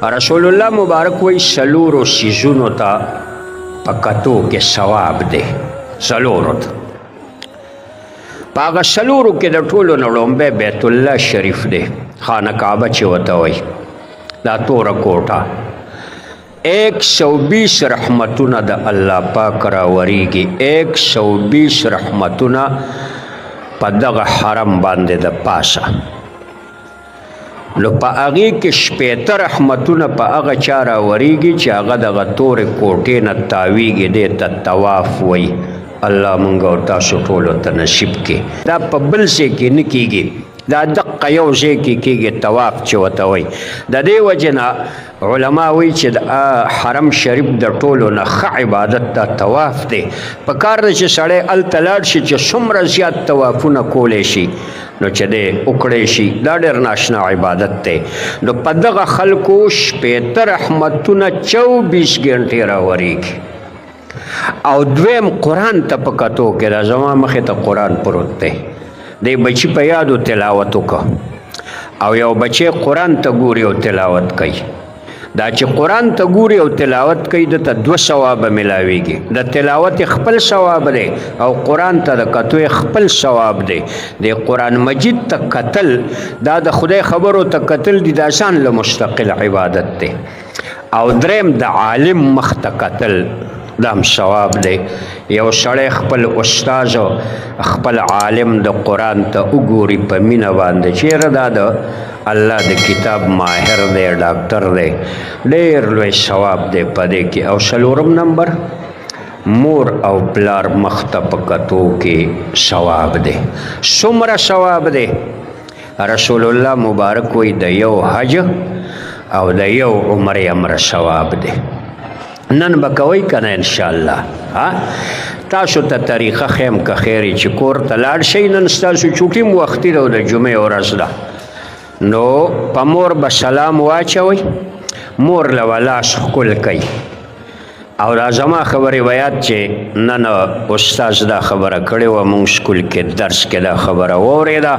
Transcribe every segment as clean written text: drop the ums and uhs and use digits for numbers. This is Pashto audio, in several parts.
رسول الله مبارک وی سلورو سیزونو تا پکتو کې ثواب دی. سلورو تا پا آغا سلورو کې د ټولو نه لومبی بیت الله شریف دی، خانه کعبه چې ورته وایي، دا توره کوټه 120 رحمتونه د الله پاک راوریږي. 120 رحمتونه په دغه حرم باندې د پاسه. نو په هغې کې 15 رحمتونه په هغه چا راوریږي چې هغه دغه تورې کوټې نه تاویږي، دې ته طواف وایي. الله مونږ او تاسو ټولو ته نصیب کړي. دا په بل ځای کې نه کېږي، دا دقه یو ځای کې کېږي طواف چې ورته وایي. د دې وجې نه علما وایي چې د حرم شریف د ټولو نه ښه عبادت دا طواف دی. په کار ده چې سړی هلته لاړ شي چې څومره زیات طوافونه کولی شي نو چې دی وکړی شي. دا ډېر ناشنا عبادت دی. نو په دغه خلکو 15 رحمتونه 24 ګنټې راوریږي. او دویم قرآن ته په کتو کې را زما مخې ته قرآن پروت دی، دی بچی په یادو تلاوت وکړه او یو بچی قرآن ته ګوري او تلاوت کوي. دا چې قرآن ته ګوري او تلاوت کوي دته 2 ثوابه ملاویږي. د تلاوت خپل ثواب دی او قرآن ته د کتو خپل ثواب دی. د قرآن مجید ته کتل دا د خدای خبرو ته کتل دي، دا ځان له مستقل عبادت دی. او دریم د عالم مخ ته کتل دا هم ثواب دی. یو سړی خپل استاذ خپل عالم د قرآن ته وګوري په مینه باندې، چیرې دا د الله د کتاب ماهر دی، ډاکټر دی، ډېر لوی ثواب دی په دې کې. او څلورم نمبر مور او پلار مخ ته په کتو کې ثواب دی. څومره ثواب دی؟ رسول الله مبارک وی د یو حج او د یو عمرې امر ثواب دی. نن به کوئ که نه انشاءالله؟ تاسو ته طریقه خیم که خیرې چې کور ته لاړ شئ. نن ستاسو چوټي م وختي ده او د جمعې ورځ ده، نو په مور به سلام واچوئ، مور له به لاس ښکل کوي. او دا زما خبر روایت چې نن استاذ دا خبره کړې وه مونږ سکول کې درس کې دا خبره واورېده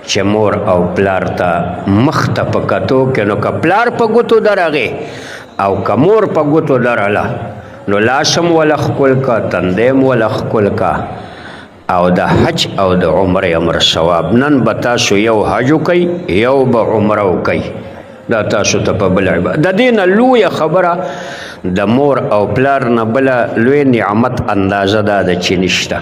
چې مور او پلار ته مخ ته په کتو کې نو که پلار په ګوتو درغې او که مور په ګوتو درله نو لاسم وله ښکل کا، تندیم وله ښکل کا. او د حج او د عمرې امر ثواب. نن به تاسو یو حج وکئ یو به عمره وکئ، دا تاسو ته په بل عبادت. د دې نه لویه خبره د مور او پلار نه بله لوی نعمت اندازه دا ده چې نشته.